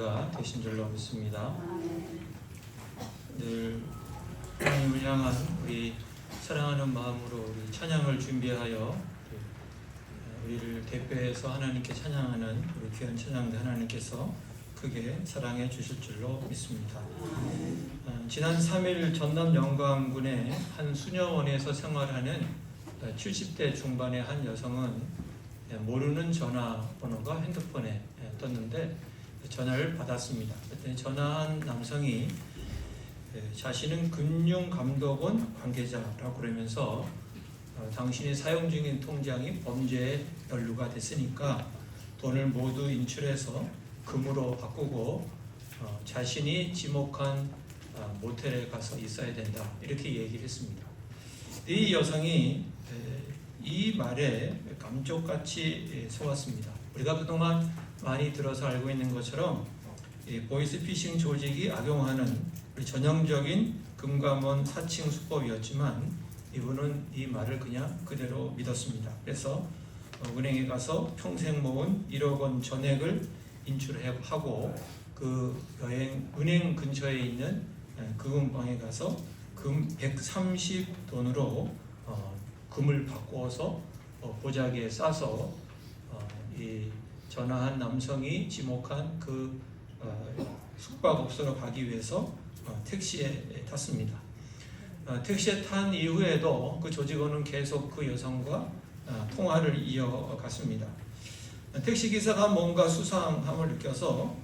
되신 줄로 믿습니다. 늘 하나님을 향한 우리 사랑하는 마음으로 우리 찬양을 준비하여 우리를 대표해서 하나님께 찬양하는 우리 귀한 찬양대 하나님께서 크게 사랑해 주실 줄로 믿습니다. 지난 3일 전남 영광군의 한 수녀원에서 생활하는 70대 중반의 한 여성은 모르는 전화번호가 핸드폰에 떴는데 전화를 받았습니다. 그랬더니 전화한 남성이 자신은 금융감독원 관계자라고 그러면서 당신이 사용 중인 통장이 범죄에 연루가 됐으니까 돈을 모두 인출해서 금으로 바꾸고 자신이 지목한 모텔에 가서 있어야 된다, 이렇게 얘기를 했습니다. 이 여성이 이 말에 감쪽같이 속았습니다. 우리가 그동안 많이 들어서 알고 있는 것처럼 보이스피싱 조직이 악용하는 전형적인 금감원 사칭 수법이었지만 이분은 이 말을 그냥 그대로 믿었습니다. 그래서 은행에 가서 평생 모은 1억 원 전액을 인출하고 그 은행 근처에 있는 금은방에 가서 금 130돈으로 금을 바꾸어서 보자기에 싸서 이 전화한 남성이 지목한 그 숙박업소로 가기 위해서 택시에 탔습니다. 택시에 탄 이후에도 그 조직원은 계속 그 여성과 통화를 이어갔습니다. 택시기사가 뭔가 수상함을 느껴서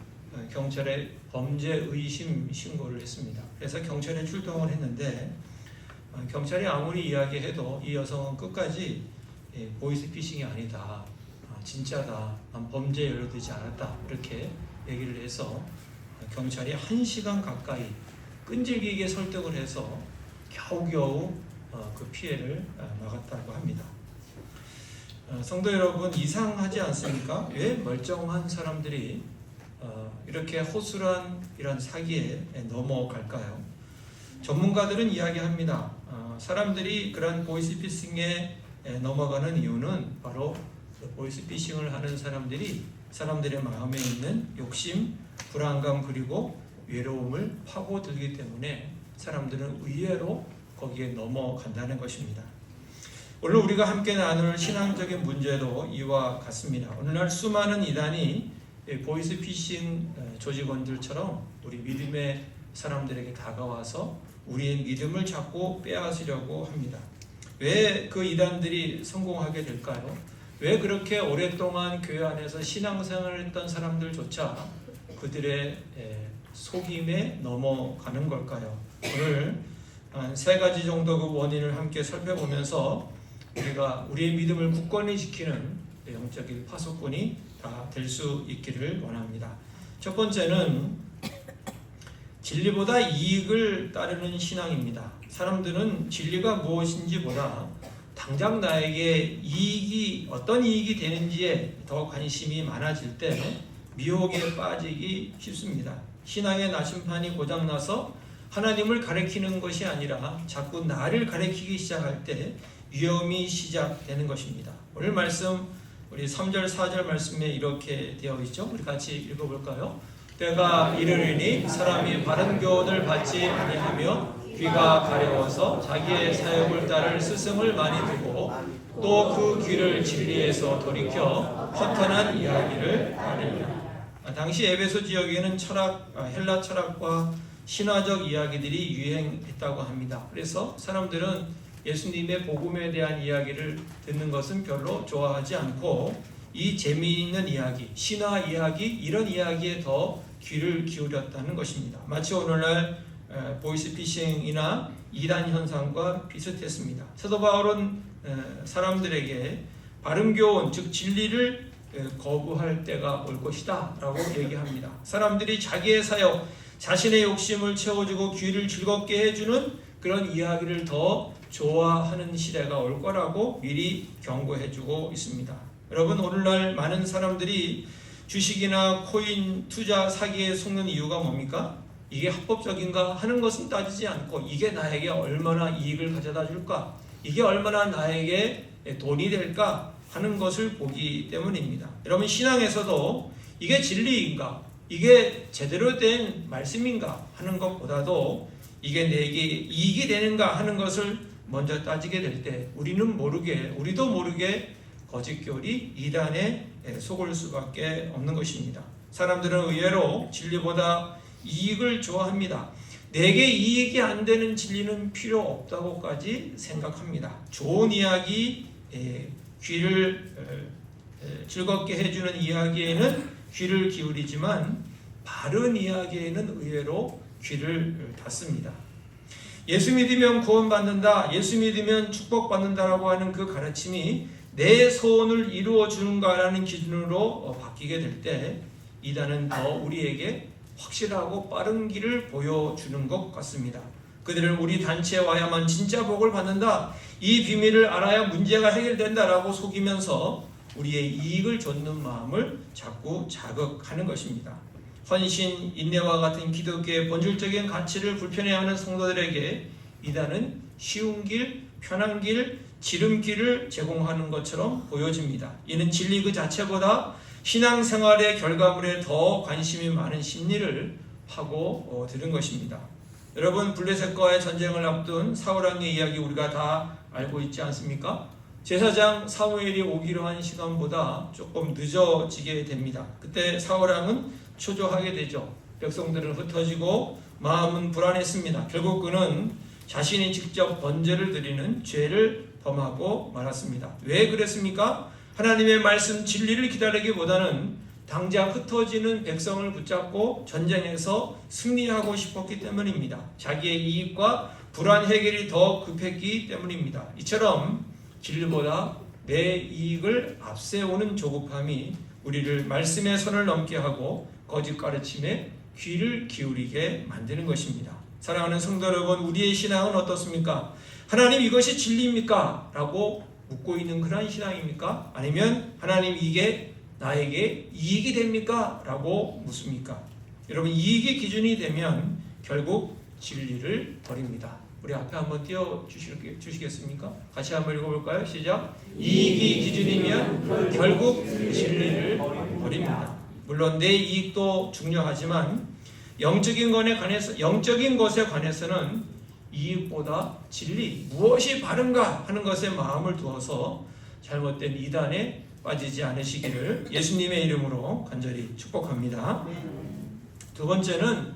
경찰에 범죄 의심 신고를 했습니다. 그래서 경찰에 출동을 했는데 경찰이 아무리 이야기해도 이 여성은 끝까지 보이스피싱이 아니다, 진짜다, 난 범죄에 연루되지 않았다, 이렇게 얘기를 해서 경찰이 1시간 가까이 끈질기게 설득을 해서 겨우겨우 그 피해를 막았다고 합니다. 성도 여러분, 이상하지 않습니까? 왜 멀쩡한 사람들이 이렇게 허술한 이런 사기에 넘어갈까요? 전문가들은 이야기합니다. 사람들이 그런 보이스피싱에 넘어가는 이유는 바로 보이스피싱을 하는 사람들의 마음에 있는 욕심, 불안감 그리고 외로움을 파고들기 때문에 사람들은 의외로 거기에 넘어간다는 것입니다. 오늘 우리가 함께 나눌 신앙적인 문제도 이와 같습니다. 오늘날 수많은 이단이 보이스피싱 조직원들처럼 우리 믿음의 사람들에게 다가와서 우리의 믿음을 자꾸 빼앗으려고 합니다. 왜 그 이단들이 성공하게 될까요? 왜 그렇게 오랫동안 교회 안에서 신앙생활을 했던 사람들조차 그들의 속임에 넘어가는 걸까요? 오늘 한 3가지 정도 그 원인을 함께 살펴보면서 우리가 우리의 믿음을 굳건히 지키는 영적인 파수꾼이 다 될 수 있기를 원합니다. 첫 번째는 진리보다 이익을 따르는 신앙입니다. 사람들은 진리가 무엇인지 보다 당장 나에게 어떤 이익이 되는지에 더 관심이 많아질 때 미혹에 빠지기 쉽습니다. 신앙의 나심판이 고장나서 하나님을 가리키는 것이 아니라 자꾸 나를 가리키기 시작할 때 위험이 시작되는 것입니다. 오늘 말씀 우리 3절 4절 말씀에 이렇게 되어 있죠. 우리 같이 읽어볼까요? 때가 이르리니 사람이 바른 교훈을 받지 아니하며 귀가 가려워서 자기의 사욕을 따를 스승을 많이 두고 또 그 귀를 진리에서 돌이켜 허탄한 이야기를 하리라. 당시 에베소 지역에는 헬라 철학과 신화적 이야기들이 유행했다고 합니다. 그래서 사람들은 예수님의 복음에 대한 이야기를 듣는 것은 별로 좋아하지 않고 이 재미있는 이야기, 신화 이야기, 이런 이야기에 더 귀를 기울였다는 것입니다. 마치 오늘날 보이스피싱이나 이단 현상과 비슷했습니다. 사도 바울은 사람들에게 바른 교훈, 즉 진리를 거부할 때가 올 것이다 라고 얘기합니다. 사람들이 자기의 사역, 자신의 욕심을 채워주고 귀를 즐겁게 해주는 그런 이야기를 더 좋아하는 시대가 올 거라고 미리 경고해주고 있습니다. 여러분, 오늘날 많은 사람들이 주식이나 코인 투자 사기에 속는 이유가 뭡니까? 이게 합법적인가 하는 것은 따지지 않고 이게 나에게 얼마나 이익을 가져다 줄까? 이게 얼마나 나에게 돈이 될까 하는 것을 보기 때문입니다. 여러분, 신앙에서도 이게 진리인가? 이게 제대로 된 말씀인가 하는 것보다도 이게 내게 이익이 되는가 하는 것을 먼저 따지게 될 때 우리도 모르게 거짓교리 이단에 속을 수밖에 없는 것입니다. 사람들은 의외로 진리보다 이익을 좋아합니다. 내게 이익이 안 되는 진리는 필요 없다고까지 생각합니다. 좋은 이야기, 귀를 즐겁게 해주는 이야기에는 귀를 기울이지만 바른 이야기에는 의외로 귀를 닫습니다. 예수 믿으면 구원받는다, 예수 믿으면 축복받는다라고 하는 그 가르침이 내 소원을 이루어 주는가라는 기준으로 바뀌게 될 때 이단은 더 우리에게 확실하고 빠른 길을 보여주는 것 같습니다. 그들은 우리 단체에 와야만 진짜 복을 받는다, 이 비밀을 알아야 문제가 해결된다라고 속이면서 우리의 이익을 좇는 마음을 자꾸 자극하는 것입니다. 헌신, 인내와 같은 기독교의 본질적인 가치를 불편해하는 성도들에게 이단은 쉬운 길, 편한 길, 지름길을 제공하는 것처럼 보여집니다. 이는 진리 그 자체보다 신앙생활의 결과물에 더 관심이 많은 심리를 하고 들은 것입니다. 여러분, 블레셋과의 전쟁을 앞둔 사울왕의 이야기 우리가 다 알고 있지 않습니까? 제사장 사무엘이 오기로 한 시간보다 조금 늦어지게 됩니다. 그때 사울왕은 초조하게 되죠. 백성들은 흩어지고 마음은 불안했습니다. 결국 그는 자신이 직접 번제를 드리는 죄를 범하고 말았습니다. 왜 그랬습니까? 하나님의 말씀 진리를 기다리기보다는 당장 흩어지는 백성을 붙잡고 전쟁에서 승리하고 싶었기 때문입니다. 자기의 이익과 불안 해결이 더 급했기 때문입니다. 이처럼 진리보다 내 이익을 앞세우는 조급함이 우리를 말씀의 선을 넘게 하고 거짓 가르침에 귀를 기울이게 만드는 것입니다. 사랑하는 성도 여러분, 우리의 신앙은 어떻습니까? 하나님, 이것이 진리입니까? 라고 묻고 있는 그런 신앙입니까? 아니면 하나님, 이게 나에게 이익이 됩니까? 라고 묻습니까? 여러분, 이익이 기준이 되면 결국 진리를 버립니다. 우리 앞에 한번 띄워주시겠습니까? 같이 한번 읽어볼까요? 시작. 이익이 기준이면 결국 진리를 버립니다. 물론 내 이익도 중요하지만 영적인 것에 관해서는 이익보다 진리, 무엇이 바른가 하는 것에 마음을 두어서 잘못된 이단에 빠지지 않으시기를 예수님의 이름으로 간절히 축복합니다. 두 번째는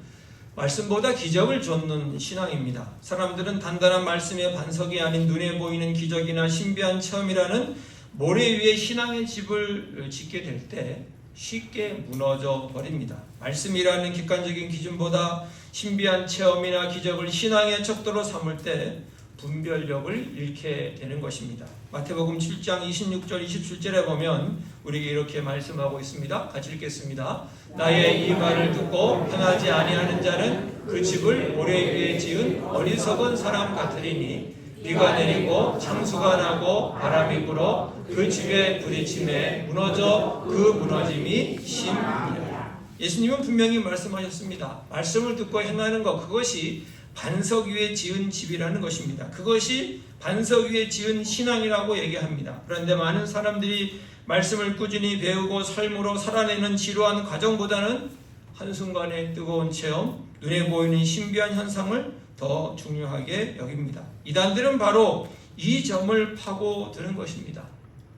말씀보다 기적을 좇는 신앙입니다. 사람들은 단단한 말씀의 반석이 아닌 눈에 보이는 기적이나 신비한 체험이라는 모래 위에 신앙의 집을 짓게 될 때 쉽게 무너져 버립니다. 말씀이라는 객관적인 기준보다 신비한 체험이나 기적을 신앙의 척도로 삼을 때 분별력을 잃게 되는 것입니다. 마태복음 7장 26절 27절에 보면 우리에게 이렇게 말씀하고 있습니다. 같이 읽겠습니다. 나의 이 말을 듣고 행하지 아니하는 자는 그 집을 모래 위에 지은 어리석은 사람 같으리니 비가 내리고 창수가 나고 바람이 불어 그 집에 부딪힘에 무너져 그 무너짐이 심하니라. 예수님은 분명히 말씀하셨습니다. 말씀을 듣고 행하는 것, 그것이 반석 위에 지은 집이라는 것입니다. 그것이 반석 위에 지은 신앙이라고 얘기합니다. 그런데 많은 사람들이 말씀을 꾸준히 배우고 삶으로 살아내는 지루한 과정보다는 한순간의 뜨거운 체험, 눈에 보이는 신비한 현상을 더 중요하게 여깁니다. 이단들은 바로 이 점을 파고드는 것입니다.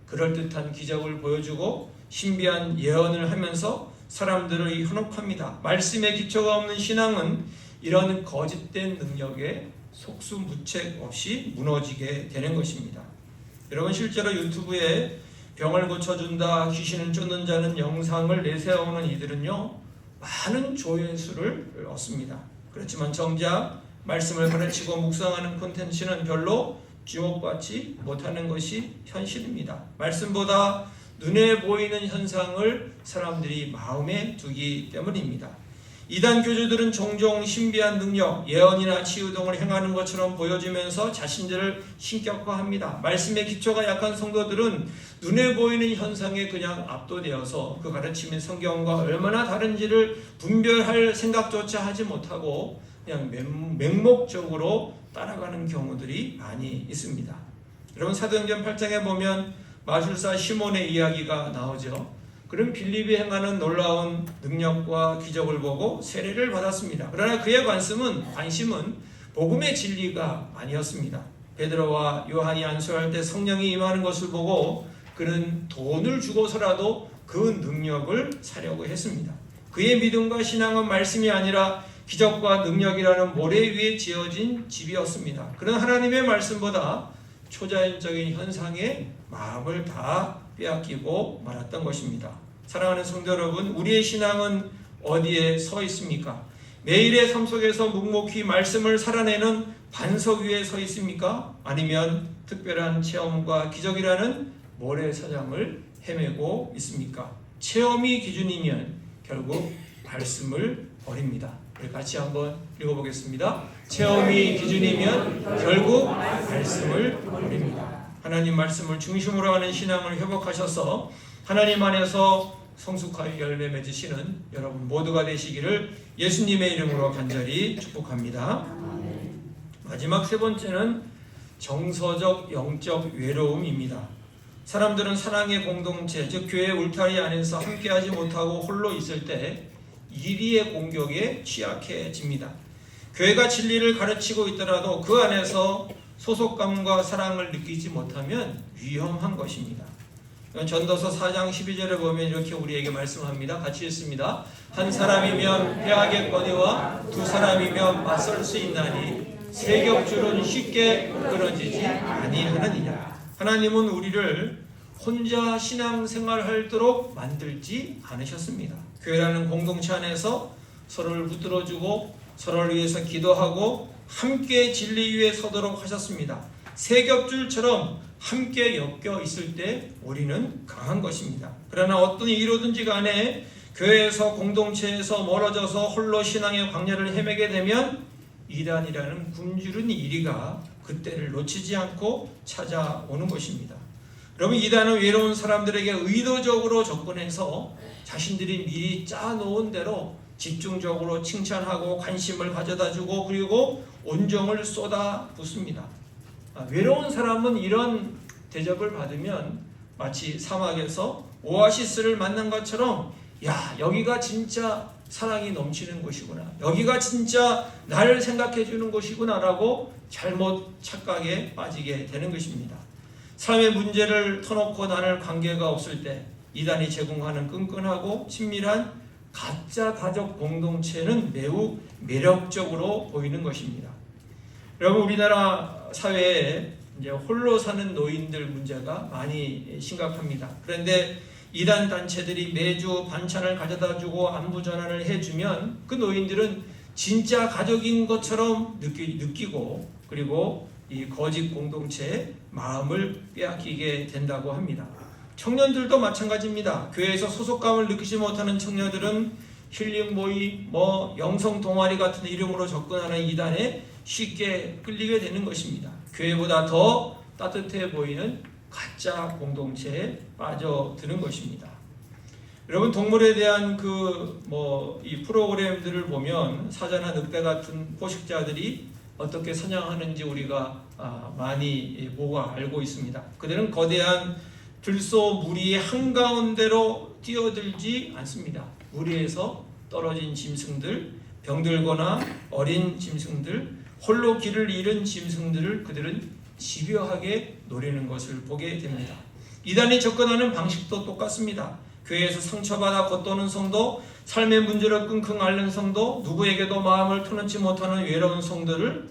그럴듯한 기적을 보여주고 신비한 예언을 하면서 사람들을 현혹합니다. 말씀에 기초가 없는 신앙은 이런 거짓된 능력에 속수무책 없이 무너지게 되는 것입니다. 여러분, 실제로 유튜브에 병을 고쳐준다, 귀신을 쫓는 자는 영상을 내세우는 이들은요, 많은 조회수를 얻습니다. 그렇지만 정작 말씀을 가르치고 묵상하는 콘텐츠는 별로 주목받지 못하는 것이 현실입니다. 말씀보다 눈에 보이는 현상을 사람들이 마음에 두기 때문입니다. 이단 교주들은 종종 신비한 능력, 예언이나 치유 등을 행하는 것처럼 보여지면서 자신들을 신격화합니다. 말씀의 기초가 약한 성도들은 눈에 보이는 현상에 그냥 압도되어서 그 가르침인 성경과 얼마나 다른지를 분별할 생각조차 하지 못하고 그냥 맹목적으로 따라가는 경우들이 많이 있습니다. 여러분, 사도행전 8장에 보면 마술사 시몬의 이야기가 나오죠. 그는 빌립이 행하는 놀라운 능력과 기적을 보고 세례를 받았습니다. 그러나 그의 관심은 복음의 진리가 아니었습니다. 베드로와 요한이 안수할 때 성령이 임하는 것을 보고 그는 돈을 주고서라도 그 능력을 사려고 했습니다. 그의 믿음과 신앙은 말씀이 아니라 기적과 능력이라는 모래 위에 지어진 집이었습니다. 그는 하나님의 말씀보다 초자연적인 현상에 마음을 다 빼앗기고 말았던 것입니다. 사랑하는 성도 여러분, 우리의 신앙은 어디에 서 있습니까? 매일의 삶 속에서 묵묵히 말씀을 살아내는 반석 위에 서 있습니까? 아니면 특별한 체험과 기적이라는 모래사장을 헤매고 있습니까? 체험이 기준이면 결국 말씀을 버립니다. 우리 같이 한번 읽어보겠습니다. 체험이 기준이면 결국 말씀을 버립니다. 하나님 말씀을 중심으로 하는 신앙을 회복하셔서 하나님 안에서 성숙하여 열매 맺으시는 여러분 모두가 되시기를 예수님의 이름으로 간절히 축복합니다. 마지막 세 번째는 정서적 영적 외로움입니다. 사람들은 사랑의 공동체, 즉 교회 울타리 안에서 함께하지 못하고 홀로 있을 때 이리의 공격에 취약해집니다. 교회가 진리를 가르치고 있더라도 그 안에서 소속감과 사랑을 느끼지 못하면 위험한 것입니다. 전도서 4장 12절에 보면 이렇게 우리에게 말씀합니다. 같이 읽습니다. 한 사람이면 패하겠거니와 두 사람이면 맞설 수 있나니 세 겹줄은 쉽게 끊어지지 아니하느니라. 하나님은 우리를 혼자 신앙생활하도록 만들지 않으셨습니다. 교회라는 공동체 안에서 서로를 붙들어주고 서로를 위해서 기도하고 함께 진리 위에 서도록 하셨습니다. 세 겹줄처럼 함께 엮여 있을 때 우리는 강한 것입니다. 그러나 어떤 이유로든지 간에 교회에서 공동체에서 멀어져서 홀로 신앙의 광야를 헤매게 되면 이단이라는 굶주린 이리가 그때를 놓치지 않고 찾아오는 것입니다. 여러분, 이단은 외로운 사람들에게 의도적으로 접근해서 자신들이 미리 짜놓은 대로 집중적으로 칭찬하고 관심을 가져다주고 그리고 온정을 쏟아붓습니다. 외로운 사람은 이런 대접을 받으면 마치 사막에서 오아시스를 만난 것처럼 야, 여기가 진짜 사랑이 넘치는 곳이구나, 여기가 진짜 나를 생각해 주는 곳이구나 라고 잘못 착각에 빠지게 되는 것입니다. 삶의 문제를 터놓고 나눌 관계가 없을 때 이단이 제공하는 끈끈하고 친밀한 가짜 가족 공동체는 매우 매력적으로 보이는 것입니다. 여러분, 우리나라 사회에 이제 홀로 사는 노인들 문제가 많이 심각합니다. 그런데 이단 단체들이 매주 반찬을 가져다 주고 안부 전환을 해주면 그 노인들은 진짜 가족인 것처럼 느끼고 그리고 이 거짓 공동체의 마음을 빼앗기게 된다고 합니다. 청년들도 마찬가지입니다. 교회에서 소속감을 느끼지 못하는 청년들은 힐링 모임, 영성 동아리 같은 이름으로 접근하는 이단에 쉽게 끌리게 되는 것입니다. 교회보다 더 따뜻해 보이는 가짜 공동체에 빠져드는 것입니다. 여러분, 동물에 대한 이 프로그램들을 보면 사자나 늑대 같은 포식자들이 어떻게 사냥하는지 우리가 많이 보고 알고 있습니다. 그들은 거대한 들소 무리의 한가운데로 뛰어들지 않습니다. 무리에서 떨어진 짐승들, 병들거나 어린 짐승들, 홀로 길을 잃은 짐승들을 그들은 집요하게 노리는 것을 보게 됩니다. 이단이 접근하는 방식도 똑같습니다. 교회에서 상처받아 겉도는 성도, 삶의 문제를 끙끙 앓는 성도, 누구에게도 마음을 터놓지 못하는 외로운 성도를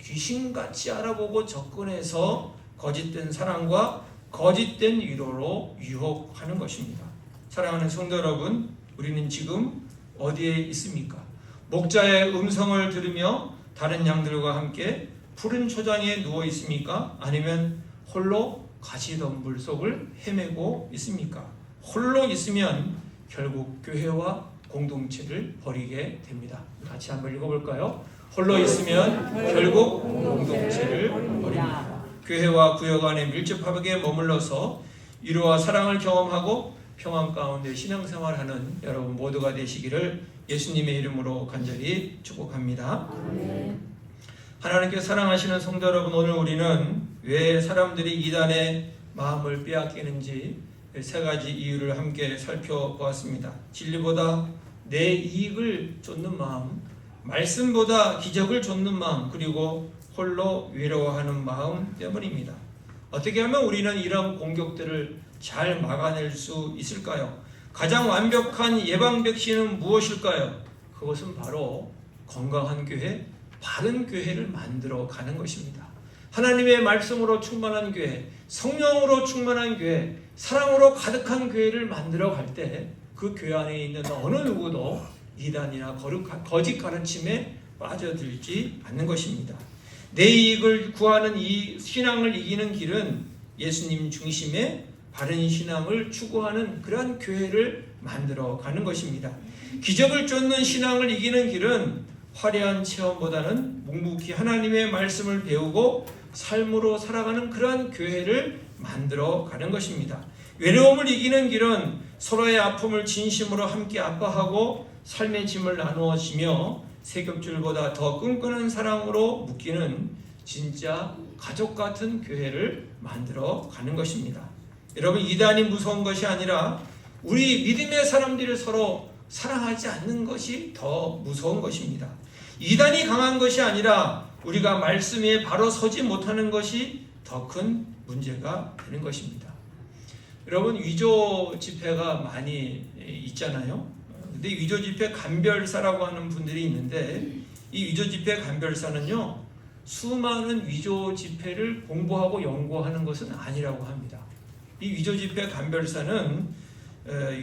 귀신같이 알아보고 접근해서 거짓된 사랑과 거짓된 위로로 유혹하는 것입니다. 사랑하는 성도 여러분, 우리는 지금 어디에 있습니까? 목자의 음성을 들으며 다른 양들과 함께 푸른 초장에 누워 있습니까? 아니면 홀로 가시덤불 속을 헤매고 있습니까? 홀로 있으면 결국 교회와 공동체를 버리게 됩니다. 같이 한번 읽어볼까요? 홀로 있으면 결국 공동체를 버립니다. 교회와 구역 안에 밀접하게 머물러서 위로와 사랑을 경험하고 평안 가운데 신앙생활하는 여러분 모두가 되시기를 예수님의 이름으로 간절히 축복합니다. 하나님께 사랑하시는 성도 여러분, 오늘 우리는 왜 사람들이 이단의 마음을 빼앗기는지, 세 가지 이유를 함께 살펴보았습니다. 진리보다 내 이익을 쫓는 마음, 말씀보다 기적을 쫓는 마음, 그리고 홀로 외로워하는 마음 때문입니다. 어떻게 하면 우리는 이런 공격들을 잘 막아낼 수 있을까요? 가장 완벽한 예방 백신은 무엇일까요? 그것은 바로 건강한 교회, 바른 교회를 만들어 가는 것입니다. 하나님의 말씀으로 충만한 교회, 성령으로 충만한 교회, 사랑으로 가득한 교회를 만들어 갈 때 그 교회 안에 있는 어느 누구도 이단이나 거짓 가르침에 빠져들지 않는 것입니다. 내 이익을 구하는 이 신앙을 이기는 길은 예수님 중심의 바른 신앙을 추구하는 그러한 교회를 만들어 가는 것입니다. 기적을 쫓는 신앙을 이기는 길은 화려한 체험보다는 묵묵히 하나님의 말씀을 배우고 삶으로 살아가는 그러한 교회를 만들어 가는 것입니다. 외로움을 이기는 길은 서로의 아픔을 진심으로 함께 아파하고 삶의 짐을 나누어지며 세겹줄보다 더 끈끈한 사랑으로 묶이는 진짜 가족 같은 교회를 만들어 가는 것입니다. 여러분, 이단이 무서운 것이 아니라 우리 믿음의 사람들이 서로 사랑하지 않는 것이 더 무서운 것입니다. 이단이 강한 것이 아니라 우리가 말씀에 바로 서지 못하는 것이 더 큰 문제가 되는 것입니다. 여러분, 위조 지폐가 많이 있잖아요. 근데 위조 지폐 감별사라고 하는 분들이 있는데, 이 위조 지폐 감별사는요, 수많은 위조 지폐를 공부하고 연구하는 것은 아니라고 합니다. 이 위조 지폐 감별사는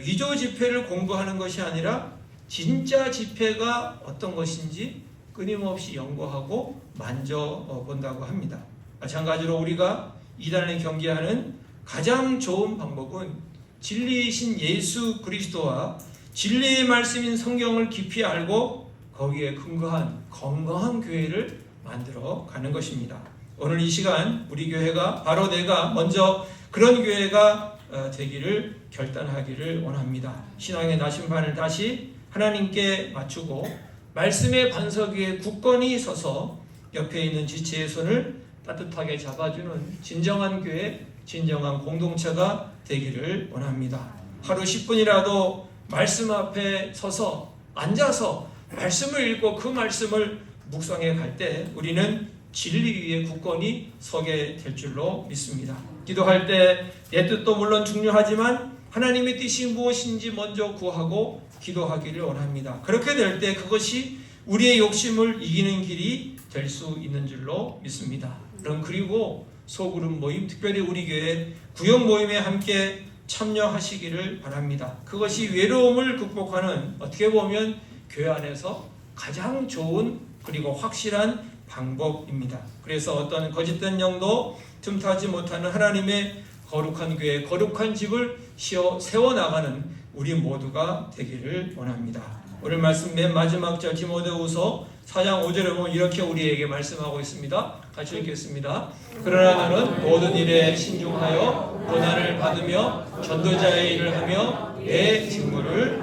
위조 지폐를 공부하는 것이 아니라 진짜 지폐가 어떤 것인지 끊임없이 연구하고 만져본다고 합니다. 마찬가지로 우리가 이단을 경계하는 가장 좋은 방법은 진리이신 예수 그리스도와 진리의 말씀인 성경을 깊이 알고 거기에 근거한 건강한 교회를 만들어 가는 것입니다. 오늘 이 시간 우리 교회가 바로 내가 먼저 그런 교회가 되기를 결단하기를 원합니다. 신앙의 나심반을 다시 하나님께 맞추고 말씀의 반석 위에 굳건히 서서 옆에 있는 지체의 손을 따뜻하게 잡아주는 진정한 교회, 진정한 공동체가 되기를 원합니다. 하루 10분이라도 말씀 앞에 서서 앉아서 말씀을 읽고 그 말씀을 묵상해 갈 때 우리는 진리 위에 굳건히 서게 될 줄로 믿습니다. 기도할 때 내 뜻도 물론 중요하지만 하나님의 뜻이 무엇인지 먼저 구하고 기도하기를 원합니다. 그렇게 될 때 그것이 우리의 욕심을 이기는 길이 될 수 있는 줄로 믿습니다. 그리고 소그룹 모임, 특별히 우리 교회 구역 모임에 함께 참여하시기를 바랍니다. 그것이 외로움을 극복하는, 어떻게 보면 교회 안에서 가장 좋은 그리고 확실한 방법입니다. 그래서 어떤 거짓된 영도 틈타지 못하는 하나님의 거룩한 교회, 거룩한 집을 세워나가는 우리 모두가 되기를 원합니다. 오늘 말씀 맨 마지막 절 디모데후서 4장 5절에 보면 이렇게 우리에게 말씀하고 있습니다. 같이 읽겠습니다. 그러나 너는 모든 일에 신중하여 고난을 받으며 전도자의 일을 하며 내 직무를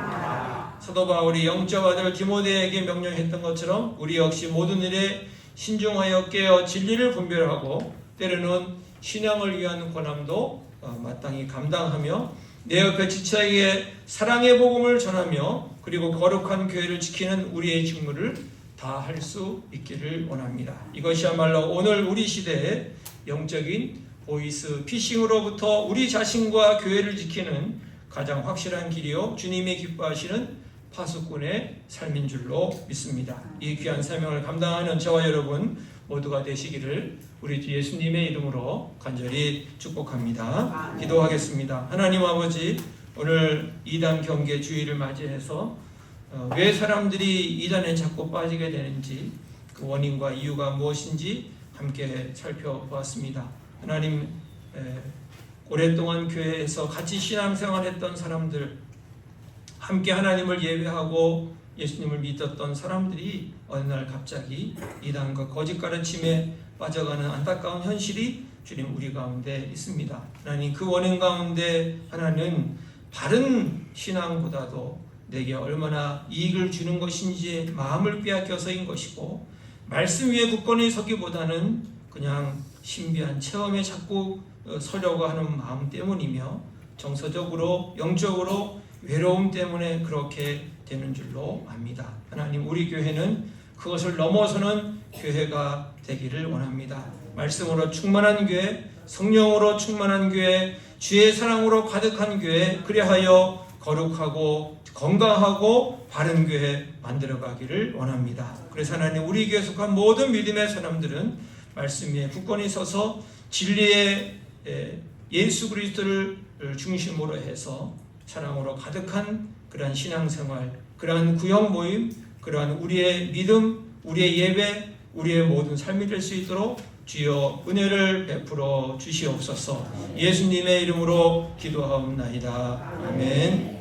사도 바울이 영적 아들 디모데에게 명령했던 것처럼 우리 역시 모든 일에 신중하여 깨어 진리를 분별하고 때로는 신앙을 위한 고난도 마땅히 감당하며 내 옆에 지체에게 사랑의 복음을 전하며 그리고 거룩한 교회를 지키는 우리의 직무를 다 할 수 있기를 원합니다. 이것이야말로 오늘 우리 시대의 영적인 보이스 피싱으로부터 우리 자신과 교회를 지키는 가장 확실한 길이요 주님이 기뻐하시는 파수꾼의 삶인 줄로 믿습니다. 이 귀한 사명을 감당하는 저와 여러분 모두가 되시기를 우리 주 예수님의 이름으로 간절히 축복합니다. 기도하겠습니다. 하나님 아버지, 오늘 이단 경계 주의를 맞이해서 왜 사람들이 이단에 자꾸 빠지게 되는지 그 원인과 이유가 무엇인지 함께 살펴보았습니다. 하나님, 오랫동안 교회에서 같이 신앙생활했던 사람들, 함께 하나님을 예배하고 예수님을 믿었던 사람들이 어느 날 갑자기 이단과 거짓 가르침에 빠져가는 안타까운 현실이 주님 우리 가운데 있습니다. 하나님, 그 원인 가운데 하나는 바른 신앙보다도 내게 얼마나 이익을 주는 것인지 마음을 빼앗겨서인 것이고, 말씀 위에 굳건히 서기보다는 그냥 신비한 체험에 자꾸 서려고 하는 마음 때문이며, 정서적으로 영적으로 외로움 때문에 그렇게 되는 줄로 압니다. 하나님, 우리 교회는 그것을 넘어서는 교회가 되기를 원합니다. 말씀으로 충만한 교회, 성령으로 충만한 교회, 주의 사랑으로 가득한 교회, 그리하여 거룩하고 건강하고 바른 교회 만들어가기를 원합니다. 그래서 하나님, 우리 교회에 속한 모든 믿음의 사람들은 말씀 위에 굳건히 서서 진리의 예수 그리스도를 중심으로 해서 사랑으로 가득한 그러한 신앙생활, 그러한 구역 모임, 그러한 우리의 믿음, 우리의 예배, 우리의 모든 삶이 될 수 있도록 주여 은혜를 베풀어 주시옵소서. 예수님의 이름으로 기도하옵나이다. 아멘.